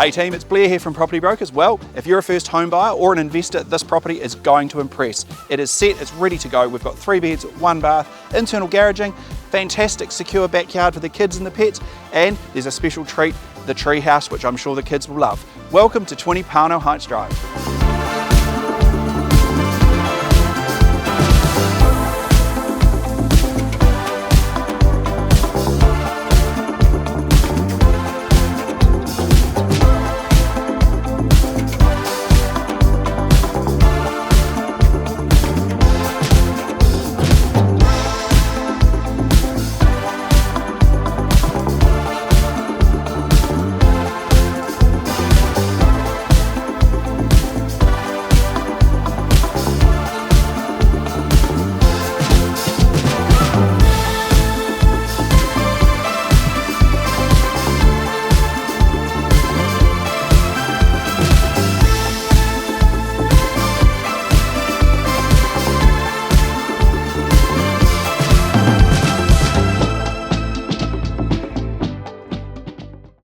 Hey team, it's Blair here from Property Brokers. Well, if you're a first home buyer or an investor, this property is going to impress. It is set, it's ready to go. We've got 3 beds, 1 bath, internal garaging, fantastic secure backyard for the kids and the pets, and there's a special treat, the tree house, which I'm sure the kids will love. Welcome to 20 Parnell Heights Drive.